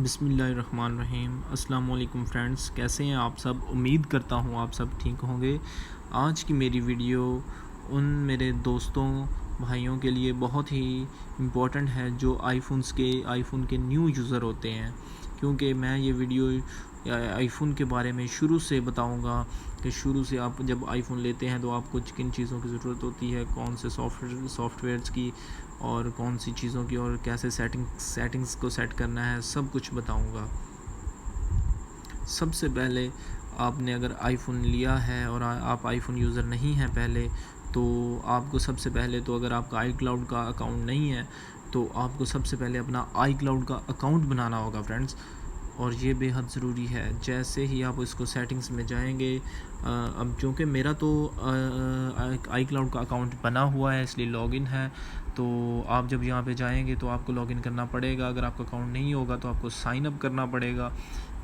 बिस्मिल्लाहिर्रहमानिर्रहीम। अस्सलाम वालेकुम फ्रेंड्स, कैसे हैं आप सब। उम्मीद करता हूँ आप सब ठीक होंगे। आज की मेरी वीडियो उन मेरे दोस्तों भाइयों के लिए बहुत ही इम्पोर्टेंट है जो आईफ़ोन के न्यू यूज़र होते हैं, क्योंकि मैं ये वीडियो आईफ़ोन के बारे में शुरू से बताऊंगा कि शुरू से आप जब आईफ़ोन लेते हैं तो आपको किन चीज़ों की ज़रूरत होती है, कौन से सॉफ्टवेयर्स की और कौन सी चीज़ों की, और कैसे सेटिंग्स को सेट करना है, सब कुछ बताऊंगा। सबसे पहले आपने अगर आईफ़ोन लिया है और आप आईफ़ोन यूज़र नहीं हैं पहले, तो आपको सबसे पहले तो अगर आपका iCloud का अकाउंट नहीं है तो आपको सबसे पहले अपना iCloud का अकाउंट बनाना होगा फ्रेंड्स, और ये बेहद ज़रूरी है। जैसे ही आप इसको सेटिंग्स में जाएंगे, अब चूँकि मेरा तो iCloud का अकाउंट बना हुआ है इसलिए लॉगिन है, तो आप जब यहाँ पे जाएंगे तो आपको लॉगिन करना पड़ेगा। अगर आपका अकाउंट नहीं होगा तो आपको साइन अप करना पड़ेगा।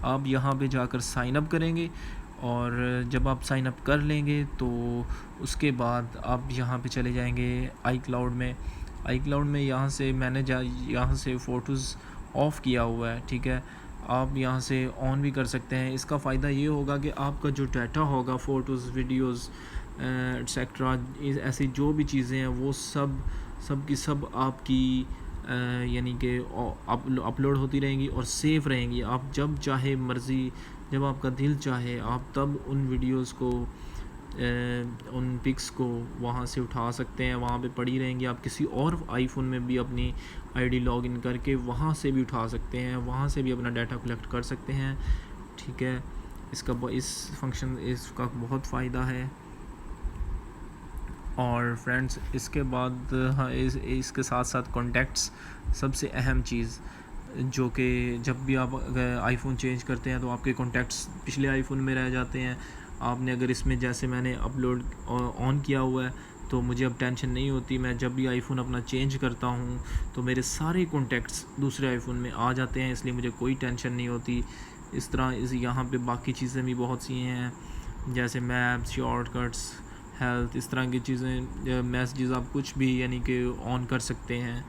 आप यहाँ पे जाकर साइन अप करेंगे, और जब आप साइन अप कर लेंगे तो उसके बाद आप यहाँ पे चले जाएंगे iCloud में। iCloud में यहाँ से मैंने यहाँ से फ़ोटोज़ ऑफ़ किया हुआ है, ठीक है। आप यहाँ से ऑन भी कर सकते हैं। इसका फ़ायदा ये होगा कि आपका जो डाटा होगा, फ़ोटोज़, वीडियोज़ एक्सेट्रा, ऐसी जो भी चीज़ें हैं वो सब की सब आपकी यानी कि अपलोड होती रहेंगी और सेव रहेंगी। आप जब चाहे मर्ज़ी, जब आपका दिल चाहे, आप तब उन वीडियोज़ को, उन पिक्स को वहाँ से उठा सकते हैं, वहाँ पे पड़ी रहेंगी। आप किसी और आईफ़ोन में भी अपनी आईडी लॉगिन करके वहाँ से भी उठा सकते हैं, वहाँ से भी अपना डाटा कलेक्ट कर सकते हैं, ठीक है। इसका बहुत फ़ायदा है। और फ्रेंड्स इसके बाद हाँ, इसके साथ साथ कॉन्टैक्ट्स सबसे अहम चीज़, जो कि जब भी आप अगर आईफ़ोन चेंज करते हैं तो आपके कॉन्टैक्ट्स पिछले आईफ़ोन में रह जाते हैं। आपने अगर इसमें, जैसे मैंने अपलोड ऑन किया हुआ है, तो मुझे अब टेंशन नहीं होती। मैं जब भी आईफ़ोन अपना चेंज करता हूँ तो मेरे सारे कॉन्टैक्ट्स दूसरे आईफ़ोन में आ जाते हैं, इसलिए मुझे कोई टेंशन नहीं होती। इस तरह यहाँ पे बाकी चीज़ें भी बहुत सी हैं, जैसे मैप्स, शॉर्टकट्स, हेल्थ, इस तरह की चीज़ें, मैसेजेस, आप कुछ भी यानी कि ऑन कर सकते हैं।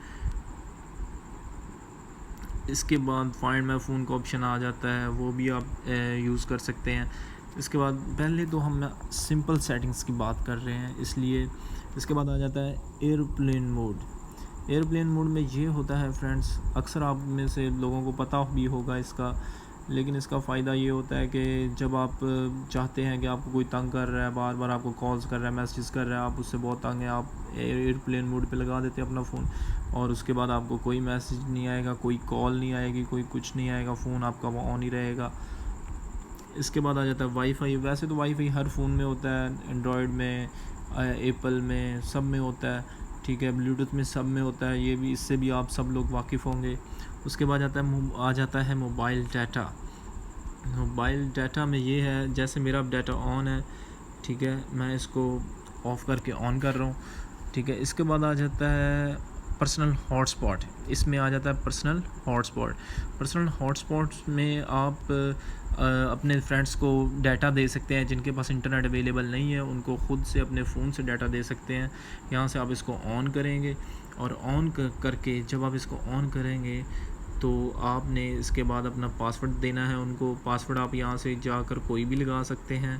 इसके बाद फाइंड माई फ़ोन का ऑप्शन आ जाता है, वो भी आप यूज़ कर सकते हैं। इसके बाद पहले तो हम सिंपल सेटिंग्स की बात कर रहे हैं, इसलिए इसके बाद आ जाता है एयरप्लेन मोड। एयरप्लेन मोड में ये होता है फ्रेंड्स, अक्सर आप में से लोगों को पता भी होगा इसका, लेकिन इसका फ़ायदा ये होता है कि जब आप चाहते हैं कि आपको कोई तंग कर रहा है, बार बार आपको कॉल्स कर रहा है, मैसेज कर रहा है, आप उससे बहुत तंग हैं, आप एयरप्लेन मोड पे लगा देते हैं अपना फ़ोन, और उसके बाद आपको कोई मैसेज नहीं आएगा, कोई कॉल नहीं आएगी, कोई कुछ नहीं आएगा, फ़ोन आपका वहाँ ऑन ही रहेगा। इसके बाद आ जाता है वाईफ़ाई। वैसे तो वाईफ़ाई हर फ़ोन में होता है, एंड्रॉयड में, एप्पल में, सब में होता है, ठीक है। ब्लूटूथ में सब में होता है, ये भी, इससे भी आप सब लोग वाकिफ़ होंगे। उसके बाद आ जाता है मोबाइल डाटा। मोबाइल डाटा में ये है, जैसे मेरा अब डाटा ऑन है, ठीक है, मैं इसको ऑफ़ करके ऑन कर रहा हूँ, ठीक है। इसके बाद आ जाता है पर्सनल हॉटस्पॉट। इसमें आ जाता है पर्सनल हॉटस्पॉट। पर्सनल हॉटस्पॉट में आप अपने फ्रेंड्स को डाटा दे सकते हैं, जिनके पास इंटरनेट अवेलेबल नहीं है उनको खुद से अपने फ़ोन से डाटा दे सकते हैं। यहाँ से आप इसको ऑन करेंगे, और ऑन करके जब आप इसको ऑन करेंगे तो आपने इसके बाद अपना पासवर्ड देना है उनको। पासवर्ड आप यहाँ से जाकर कोई भी लगा सकते हैं।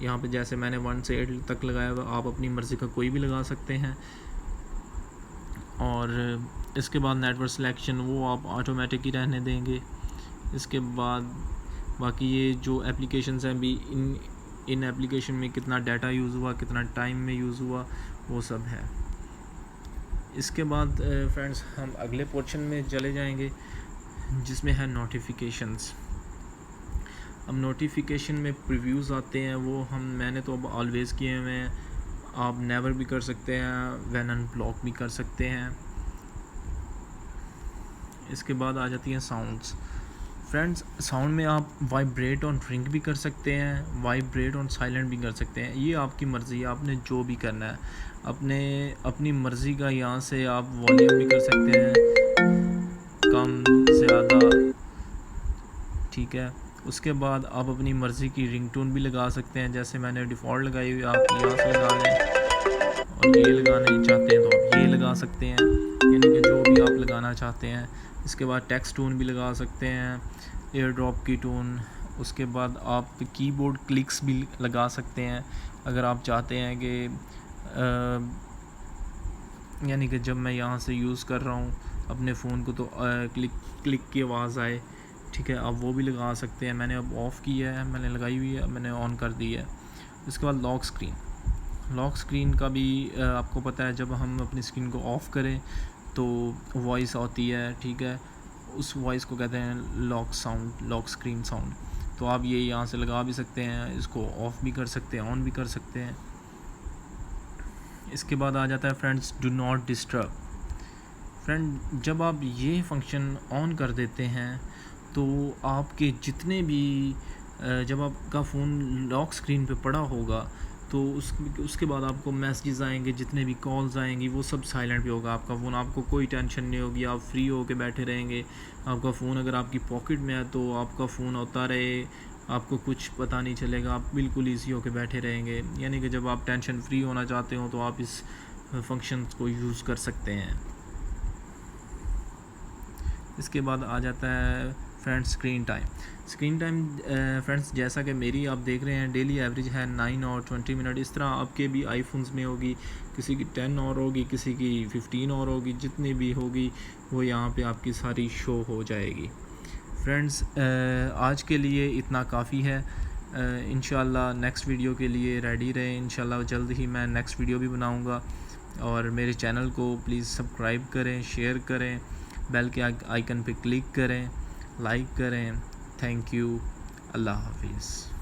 यहाँ पे जैसे मैंने 1 से 8 तक लगाया हुआ, आप अपनी मर्ज़ी का कोई भी लगा सकते हैं। और इसके बाद नेटवर्क सिलेक्शन वो आप ऑटोमेटिक ही रहने देंगे। इसके बाद बाकी ये जो एप्लीकेशंस हैं भी, इन एप्लीकेशन में कितना डाटा यूज़ हुआ, कितना टाइम में यूज़ हुआ, वो सब है। इसके बाद फ्रेंड्स हम अगले पोर्शन में चले जाएंगे, जिसमें है नोटिफिकेशंस। अब नोटिफिकेशन में प्रीव्यूज़ आते हैं, वो मैंने तो अब ऑलवेज़ किए हुए हैं। आप नेवर भी कर सकते हैं, वैन अनब्लॉक भी कर सकते हैं। इसके बाद आ जाती हैं साउंड्स। फ्रेंड्स साउंड में आप वाइब्रेट ऑन रिंग भी कर सकते हैं, वाइब्रेट ऑन साइलेंट भी कर सकते हैं, ये आपकी मर्ज़ी है, आपने जो भी करना है अपनी मर्ज़ी का। यहाँ से आप वॉल्यूम भी कर सकते हैं, कम, ज़्यादा, ठीक है। उसके बाद आप अपनी मर्ज़ी की रिंगटोन भी लगा सकते हैं, जैसे मैंने डिफ़ॉल्ट लगाई हुई, आप यहाँ से लगा लें, और ये लगाना चाहते हैं तो आप ये लगा सकते हैं। यानी यानी कि जो भी आप लगाना चाहते हैं। इसके बाद टेक्स्ट टोन भी लगा सकते हैं, एयर ड्रॉप की टोन। उसके बाद आप कीबोर्ड क्लिक्स भी लगा सकते हैं अगर आप चाहते हैं कि यानी कि जब मैं यहाँ से यूज़ कर रहा हूँ अपने फ़ोन को तो क्लिक की आवाज़ आए, ठीक है, आप वो भी लगा सकते हैं। मैंने अब ऑफ़ किया है, मैंने लगाई हुई है, मैंने ऑन कर दी है। उसके बाद लॉक स्क्रीन का भी आपको पता है, जब हम अपनी स्क्रीन को ऑफ़ करें तो वॉइस आती है, ठीक है, उस वॉइस को कहते हैं लॉक स्क्रीन साउंड। तो आप ये यहाँ से लगा भी सकते हैं, इसको ऑफ़ भी कर सकते हैं, ऑन भी कर सकते हैं। इसके बाद आ जाता है friends do not disturb. Friend, जब आप ये फंक्शन ऑन कर देते हैं तो आपके जितने भी जब आपका फ़ोन लॉक स्क्रीन पे पड़ा होगा तो उसके बाद आपको मैसेजेस आएंगे, जितने भी कॉल्स आएंगी वो सब साइलेंट पे होगा आपका फ़ोन। आपको कोई टेंशन नहीं होगी, आप फ्री होके बैठे रहेंगे। आपका फ़ोन अगर आपकी पॉकेट में है तो आपका फ़ोन होता रहे, आपको कुछ पता नहीं चलेगा, आप बिल्कुल ईजी होके बैठे रहेंगे। यानी कि जब आप टेंशन फ्री होना चाहते हो तो आप इस फंक्शन को यूज़ कर सकते हैं। इसके बाद आ जाता है फ्रेंड्स स्क्रीन टाइम। फ्रेंड्स, जैसा कि मेरी आप देख रहे हैं डेली एवरेज है 9 और 20 मिनट। इस तरह आपके भी आईफोन्स में होगी, किसी की 10 और होगी, किसी की 15 और होगी, जितनी भी होगी वो यहाँ पे आपकी सारी शो हो जाएगी। फ्रेंड्स, आज के लिए इतना काफ़ी है। इंशाल्लाह नेक्स्ट वीडियो के लिए रेडी रहें। इंशाल्लाह जल्द ही मैं नेक्स्ट वीडियो भी बनाऊँगा। और मेरे चैनल को प्लीज़ सब्सक्राइब करें, शेयर करें, बेल के आइकन पे क्लिक करें, लाइक करें। Thank you. अल्लाह हाफिज़।